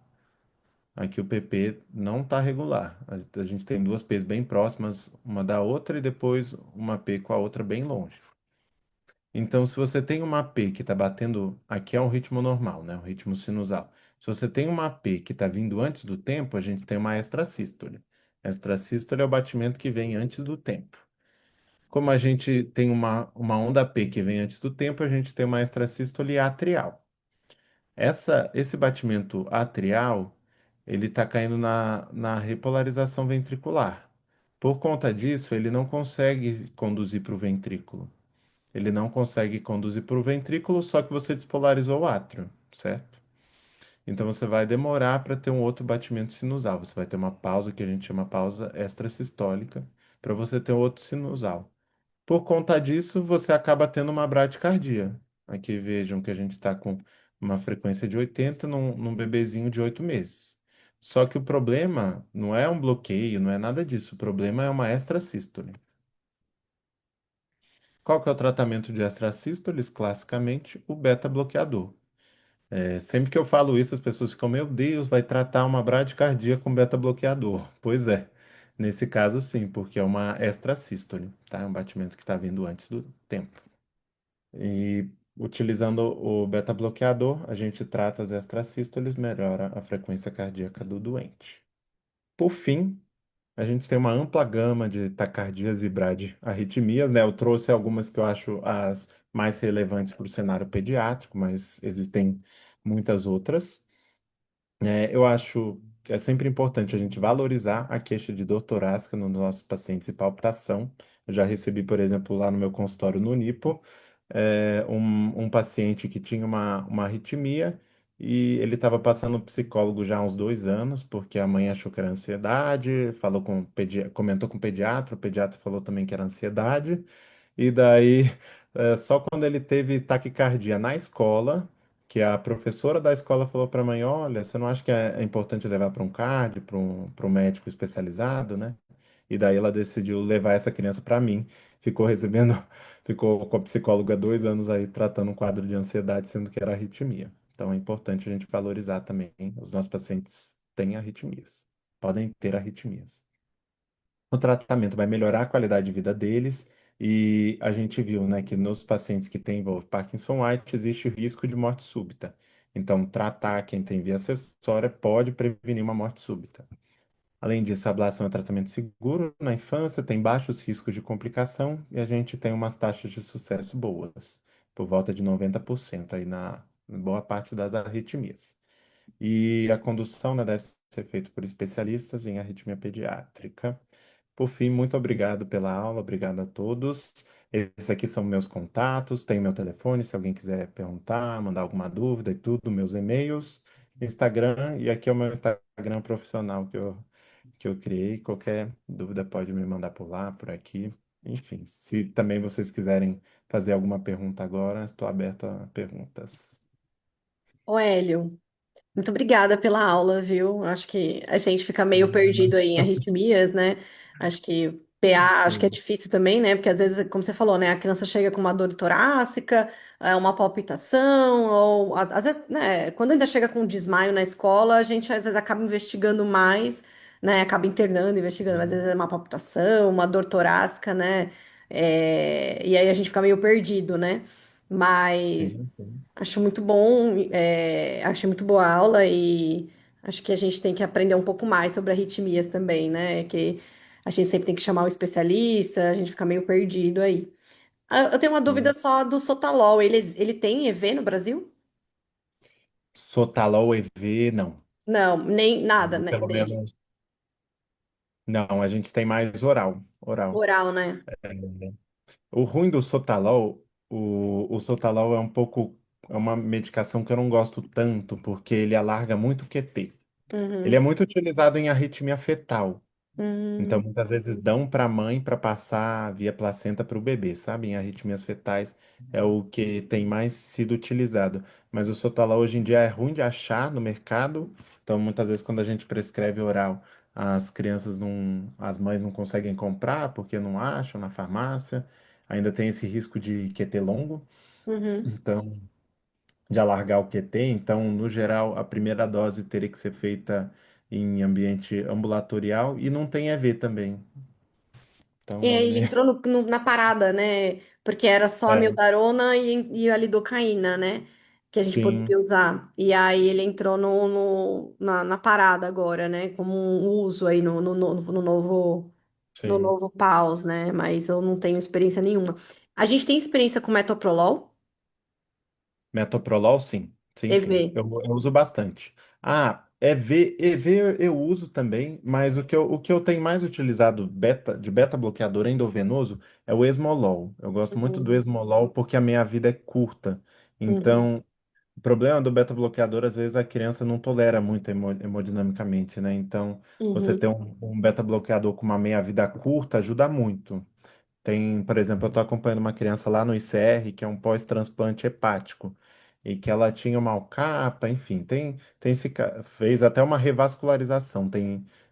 Aqui o PP não está regular. A gente tem duas P's bem próximas uma da outra e depois uma P com a outra bem longe. Então, se você tem uma P que está batendo, aqui é um ritmo normal, né, um ritmo sinusal. Se você tem uma P que está vindo antes do tempo, a gente tem uma extrasístole. Extrasístole é o batimento que vem antes do tempo. Como a gente tem uma onda P que vem antes do tempo, a gente tem uma extrasístole atrial. Esse batimento atrial, ele está caindo na repolarização ventricular. Por conta disso, ele não consegue conduzir para o ventrículo. Ele não consegue conduzir para o ventrículo, só que você despolarizou o átrio, certo? Então você vai demorar para ter um outro batimento sinusal. Você vai ter uma pausa que a gente chama pausa extrasistólica, para você ter outro sinusal. Por conta disso, você acaba tendo uma bradicardia. Aqui vejam que a gente está com uma frequência de 80 num bebezinho de 8 meses. Só que o problema não é um bloqueio, não é nada disso. O problema é uma extrasístole. Qual que é o tratamento de extrasístoles? Classicamente, o beta-bloqueador. Sempre que eu falo isso, as pessoas ficam, meu Deus, vai tratar uma bradicardia com beta-bloqueador. Pois é, nesse caso sim, porque é uma extrasístole, tá? É um batimento que está vindo antes do tempo. E utilizando o beta-bloqueador, a gente trata as extrasístoles, melhora a frequência cardíaca do doente. Por fim, a gente tem uma ampla gama de taquicardias e bradiarritmias, né? Eu trouxe algumas que eu acho as mais relevantes para o cenário pediátrico, mas existem muitas outras. Eu acho que é sempre importante a gente valorizar a queixa de dor torácica nos nossos pacientes e palpitação. Eu já recebi, por exemplo, lá no meu consultório no Nipo, um paciente que tinha uma arritmia e ele estava passando no psicólogo já há uns 2 anos, porque a mãe achou que era ansiedade, falou comentou com o pediatra falou também que era ansiedade, e daí, só quando ele teve taquicardia na escola, que a professora da escola falou para a mãe: Olha, você não acha que é importante levar para um cardio, para um médico especializado, né? E daí ela decidiu levar essa criança para mim. Ficou recebendo, ficou com a psicóloga 2 anos aí tratando um quadro de ansiedade, sendo que era arritmia. Então é importante a gente valorizar também. Os nossos pacientes têm arritmias, podem ter arritmias. O tratamento vai melhorar a qualidade de vida deles e a gente viu, né, que nos pacientes que têm Parkinson-White existe o risco de morte súbita. Então, tratar quem tem via acessória pode prevenir uma morte súbita. Além disso, a ablação é um tratamento seguro na infância, tem baixos riscos de complicação e a gente tem umas taxas de sucesso boas, por volta de 90% aí boa parte das arritmias. E a condução, né, deve ser feita por especialistas em arritmia pediátrica. Por fim, muito obrigado pela aula, obrigado a todos. Esses aqui são meus contatos, tem meu telefone, se alguém quiser perguntar, mandar alguma dúvida e tudo, meus e-mails, Instagram, e aqui é o meu Instagram profissional que eu criei. Qualquer dúvida pode me mandar por lá, por aqui. Enfim, se também vocês quiserem fazer alguma pergunta agora, estou aberto a perguntas. Ô, Hélio, muito obrigada pela aula, viu? Acho que a gente fica meio perdido aí em arritmias, né? Acho que PA, acho que é Sim, difícil também, né? Porque às vezes, como você falou, né? A criança chega com uma dor torácica, uma palpitação, ou às vezes, né? Quando ainda chega com um desmaio na escola, a gente às vezes acaba investigando mais, né? Acaba internando, investigando, mas às vezes é uma palpitação, uma dor torácica, né? E aí a gente fica meio perdido, né? Mas sim, sim. acho muito bom, achei muito boa a aula e acho que a gente tem que aprender um pouco mais sobre arritmias também, né? Que a gente sempre tem que chamar o especialista, a gente fica meio perdido aí. Ah, eu tenho uma dúvida Sim. só do Sotalol, ele tem EV no Brasil? Sotalol EV, não. Não, nem nada, Ou né, pelo dele. menos, não, a gente tem mais oral. Oral. Oral, né? O ruim do Sotalol, o Sotalol é um pouco, é uma medicação que eu não gosto tanto, porque ele alarga muito o QT. Ele é Uhum. muito utilizado em arritmia fetal. Então, Uhum. muitas vezes dão para a mãe para passar via placenta para o bebê, sabe? Em arritmias fetais é o que tem mais sido utilizado. Mas o Sotalol hoje em dia é ruim de achar no mercado. Então, muitas vezes, quando a gente prescreve oral, as crianças não, as mães não conseguem comprar porque não acham na farmácia. Ainda tem esse risco de QT longo, Uhum. então, de alargar o QT. Então, no geral, a primeira dose teria que ser feita em ambiente ambulatorial e não tem EV também. Então, E não, aí ele né? entrou na parada, né? Porque era só a É, mildarona e a lidocaína, né? Que a gente sim, poderia usar. E aí ele entrou na parada agora, né? Como um uso aí no sim. novo PAUS, né? Mas eu não tenho experiência nenhuma. A gente tem experiência com metoprolol, Metoprolol, sim. Sim, sim. EV. Eu uso bastante. Ah, EV eu uso também, mas o que eu tenho mais utilizado de beta bloqueador endovenoso é o Esmolol. Eu gosto muito do Uhum, Esmolol porque a minha vida é curta. uhum, Então, o problema do beta bloqueador, às vezes a criança não tolera muito hemodinamicamente, né? Então, você ter uhum, um beta bloqueador com uma meia-vida curta ajuda muito. Tem, por exemplo, eu estou acompanhando uma criança lá no ICR, que é um pós-transplante hepático, e que ela tinha uma alcapa, enfim, fez até uma revascularização.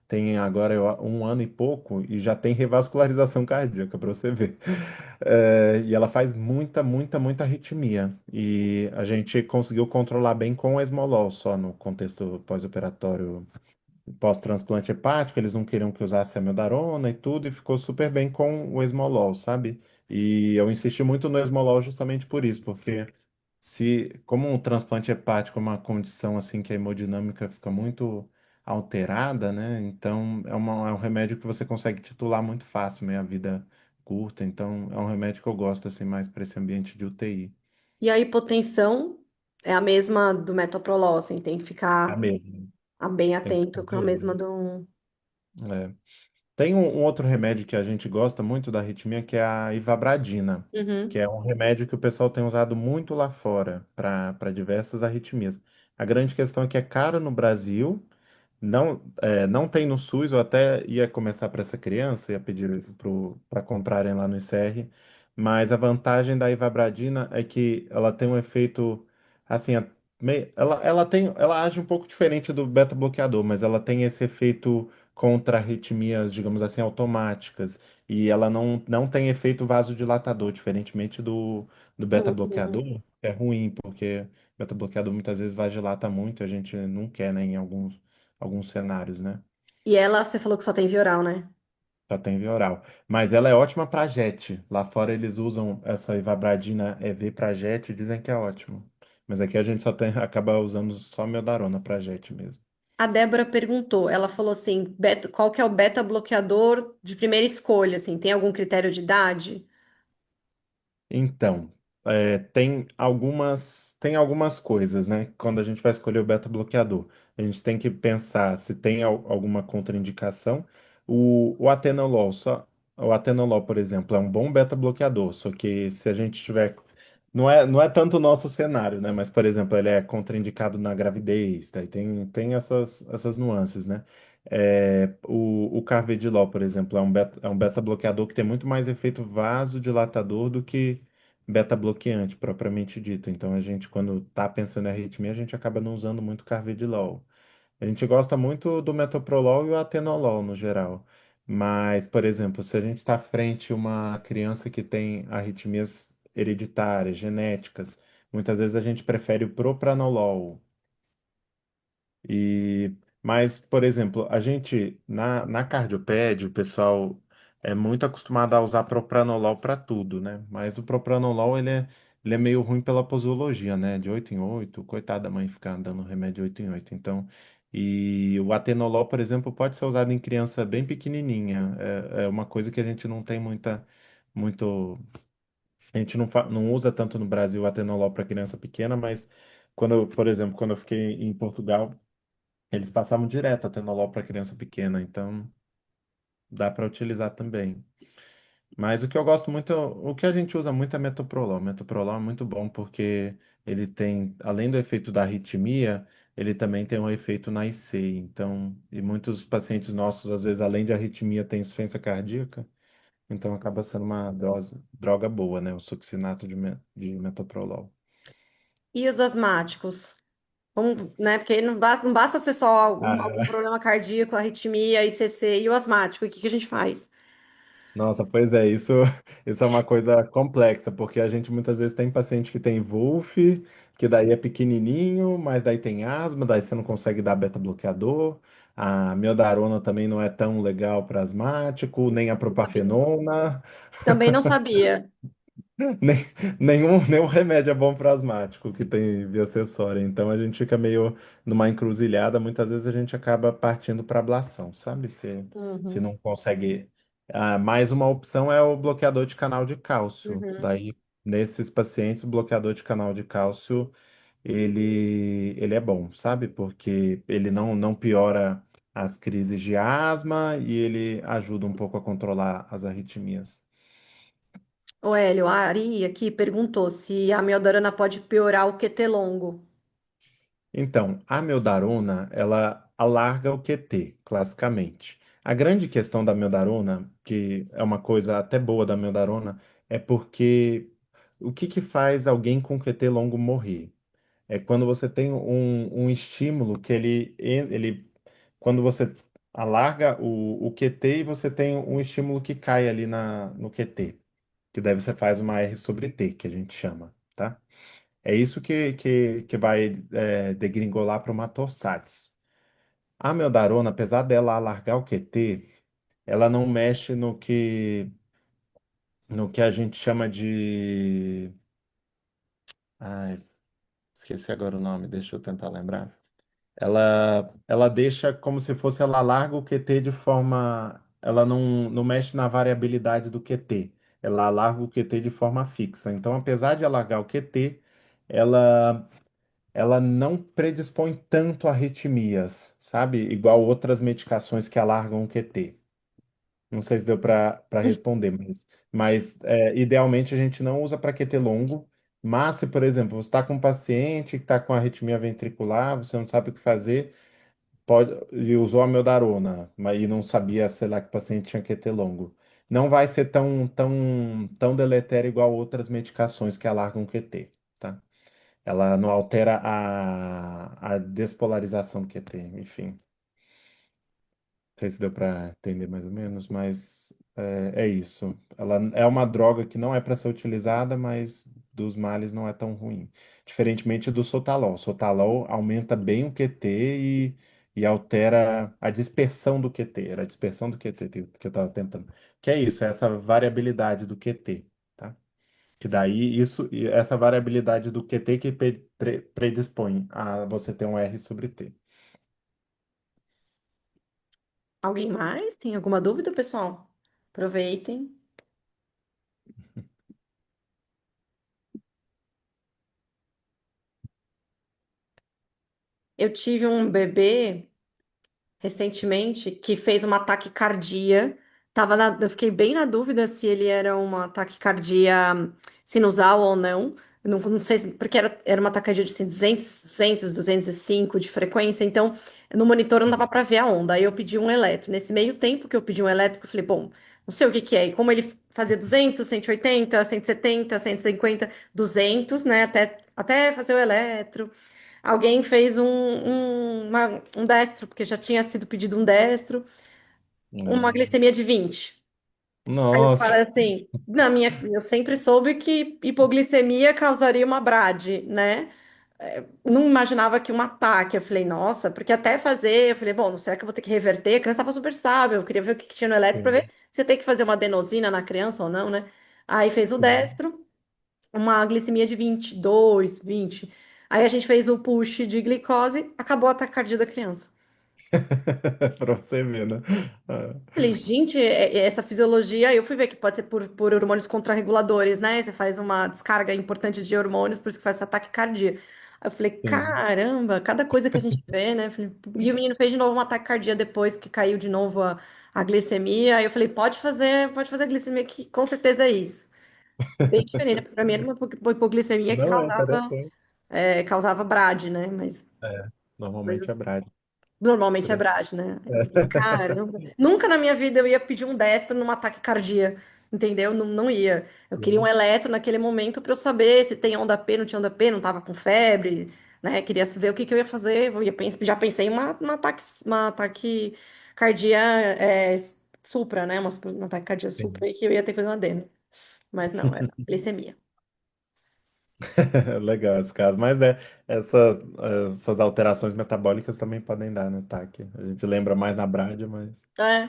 Tem agora 1 ano e pouco e já tem revascularização cardíaca, para você ver. E ela faz muita, muita, muita arritmia. E a gente conseguiu controlar bem com o esmolol, só no contexto pós-operatório pós-transplante hepático, eles não queriam que usasse amiodarona e tudo, e ficou super bem com o esmolol, sabe? E eu insisti muito no esmolol justamente por isso, porque como um transplante hepático é uma condição assim que a hemodinâmica fica muito alterada, né? Então é um remédio que você consegue titular muito fácil, meia vida curta, então é um remédio que eu gosto assim mais para esse ambiente de UTI. e a hipotensão é a mesma do metoprolol, assim, tem que É a ficar mesma, bem tem que atento ficar com de a mesma olho. do. É. Tem um outro remédio que a gente gosta muito da arritmia, que é a ivabradina, que Uhum, é um remédio que o pessoal tem usado muito lá fora para diversas arritmias. A grande questão é que é caro no Brasil, não tem no SUS, eu até ia começar para essa criança, ia pedir para comprarem lá no ICR, mas a vantagem da ivabradina é que ela tem um efeito, assim, ela age um pouco diferente do beta-bloqueador, mas ela tem esse efeito contra arritmias, digamos assim, automáticas, e ela não tem efeito vasodilatador, diferentemente do beta-bloqueador, uhum. que é ruim, porque beta-bloqueador muitas vezes vasodilata muito, a gente não quer, né, em alguns cenários, né? E ela, você falou que só tem via oral, né? Só tem via oral. Mas ela é ótima para jet. Lá fora eles usam essa ivabradina EV para jet e dizem que é ótimo. Mas aqui a gente só acaba usando só Meldarona para jet mesmo. A Débora perguntou, ela falou assim, qual que é o beta bloqueador de primeira escolha, assim, tem algum critério de idade? Então, tem algumas coisas, né? Quando a gente vai escolher o beta-bloqueador, a gente tem que pensar se tem alguma contraindicação. O atenolol, o atenolol, por exemplo, é um bom beta-bloqueador, só que se a gente tiver. Não é tanto o nosso cenário, né? Mas, por exemplo, ele é contraindicado na gravidez, daí tem essas nuances, né? O carvedilol, por exemplo, é um beta-bloqueador que tem muito mais efeito vasodilatador do que beta-bloqueante propriamente dito. Então a gente, quando está pensando em arritmia, a gente acaba não usando muito carvedilol. A gente gosta muito do metoprolol e o atenolol no geral. Mas, por exemplo, se a gente está frente a uma criança que tem arritmias hereditárias, genéticas, muitas vezes a gente prefere o propranolol. E, mas, por exemplo, a gente na cardiopédia, o pessoal é muito acostumado a usar propranolol para tudo, né? Mas o propranolol ele é meio ruim pela posologia, né? De 8 em 8, coitada da mãe ficar dando remédio de 8 em 8. Então, e o atenolol, por exemplo, pode ser usado em criança bem pequenininha. É uma coisa que a gente não tem muito, a gente não usa tanto no Brasil o atenolol para criança pequena, mas por exemplo, quando eu fiquei em Portugal eles passavam direto atenolol para criança pequena, então dá para utilizar também. Mas o que eu gosto muito, o que a gente usa muito é metoprolol. Metoprolol é muito bom porque ele tem, além do efeito da arritmia, ele também tem um efeito na IC. Então, e muitos pacientes nossos, às vezes, além de arritmia, têm insuficiência cardíaca, então acaba sendo uma droga boa, né? O succinato de metoprolol. E os asmáticos? Né? Porque não basta ser só algum Ah, problema cardíaco, arritmia, ICC e o asmático. O que que a gente faz? nossa, pois é, isso é uma coisa complexa, porque a gente muitas vezes tem paciente que tem VUF, que daí é pequenininho, mas daí tem asma, daí você não consegue dar beta-bloqueador. A miodarona também não é tão legal para asmático, nem a Não sabia. propafenona. Também não sabia. Nem, nenhum remédio é bom para asmático que tem via acessória. Então a gente fica meio numa encruzilhada. Muitas vezes a gente acaba partindo para ablação, sabe? Se Uhum, não consegue. Mais uma opção é o bloqueador de canal de cálcio. uhum. Daí, nesses pacientes, o bloqueador de canal de cálcio ele é bom, sabe? Porque ele não piora as crises de asma e ele ajuda um pouco a controlar as arritmias. O Hélio, a Ari aqui perguntou se a miodarona pode piorar o QT longo. Então, a meldarona, ela alarga o QT, classicamente. A grande questão da meldarona, que é uma coisa até boa da meldarona, é porque o que faz alguém com QT longo morrer? É quando você tem um estímulo que quando você alarga o QT e você tem um estímulo que cai ali no QT, que daí você faz uma R sobre T, que a gente chama, tá? É isso que vai degringolar para uma torsades. A meldarona, apesar dela alargar o QT, ela não mexe no que a gente chama de. Ai, esqueci agora o nome, deixa eu tentar lembrar. Ela deixa como se fosse, ela larga o QT de forma. Ela não mexe na variabilidade do QT. Ela larga o QT de forma fixa. Então, apesar de alargar o QT, ela ela não predispõe tanto a arritmias, sabe? Igual outras medicações que alargam o QT. Não sei se deu para responder, mas idealmente a gente não usa para QT longo. Mas se, por exemplo, você está com um paciente que está com arritmia ventricular, você não sabe o que fazer, e usou a meldarona, mas e não sabia, sei lá, que o paciente tinha QT longo. Não vai ser tão deletério igual outras medicações que alargam o QT, tá? Ela não altera a despolarização do QT, enfim. Não sei se deu para entender mais ou menos, mas é isso. Ela é uma droga que não é para ser utilizada, mas dos males não é tão ruim. Diferentemente do sotalol. O sotalol aumenta bem o QT e altera a dispersão do QT. Era a dispersão do QT que eu estava tentando. Que é isso, é essa variabilidade do QT, tá? Que daí e essa variabilidade do QT que predispõe a você ter um R sobre T. Alguém mais? Tem alguma dúvida, pessoal? Aproveitem. Eu tive um bebê recentemente que fez uma taquicardia. Eu fiquei bem na dúvida se ele era uma taquicardia sinusal ou não. Eu não sei, porque era uma taquicardia de assim, 205 de frequência, então no monitor não dava para ver a onda. Aí eu pedi um eletro. Nesse meio tempo que eu pedi um eletro, eu falei, bom, não sei o que que é. E como ele fazia 200, 180, 170, 150, 200, né, até fazer o eletro. Alguém fez um destro, porque já tinha sido pedido um destro, uma Hum. glicemia de 20. Aí eu Nossa, falei assim, eu sempre soube que hipoglicemia causaria uma BRAD, né? Não imaginava que um ataque. Eu falei, nossa, porque até fazer, eu falei, bom, será que eu vou ter que reverter? A criança estava super estável, eu queria ver o que que tinha no eletro para ver sim, se tem que fazer uma adenosina na criança ou não, né? Aí fez o sim. destro, uma glicemia de 22, 20. Aí a gente fez o push de glicose, acabou a taquicardia da criança. Pra você ver, né? Ah, Falei, gente, essa fisiologia, eu fui ver que pode ser por hormônios contrarreguladores, né? Você faz uma descarga importante de hormônios, por isso que faz essa taquicardia. Aí eu falei, sim. caramba, cada coisa que a gente vê, né? E o menino fez de novo uma taquicardia depois, porque caiu de novo a glicemia. Aí eu falei, pode fazer a glicemia, que com certeza é isso. Bem diferente, para mim era uma hipoglicemia que Não, é interessante. causava BRAD, né? Mas É, normalmente coisas é Brad. normalmente é Brad, né? Eu falei, caramba. Nunca na minha vida eu ia pedir um destro num ataque cardíaco, entendeu? Não, não ia. Eu queria um Sim. eletro naquele momento para eu saber se tem onda P, não tinha onda P, não tava com febre, né? Queria ver o que que eu ia fazer. Já pensei em uma ataque cardíaco supra, né? Uma ataque cardíaco supra Sim. e que eu ia ter que fazer uma adeno. Mas não, era glicemia. Legal esse caso. Mas essas alterações metabólicas também podem dar, né, TAC? A gente lembra mais na Brad, mas É,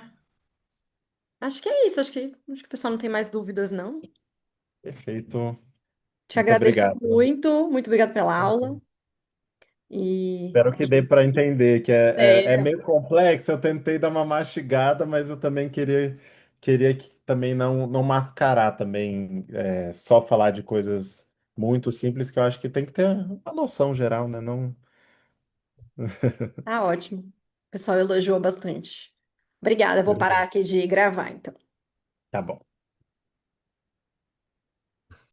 acho que é isso. Acho que o pessoal não tem mais dúvidas, não. perfeito. Te Muito agradeço obrigado. muito, muito obrigada pela aula. E Espero que dê para entender que é é, meio complexo. Eu tentei dar uma mastigada, mas eu também queria que também não mascarar também, só falar de coisas muito simples, que eu acho que tem que ter uma noção geral, né? Não... tá ótimo. O pessoal elogiou bastante. Obrigada, eu vou parar Obrigado. aqui de gravar, então. Tá bom.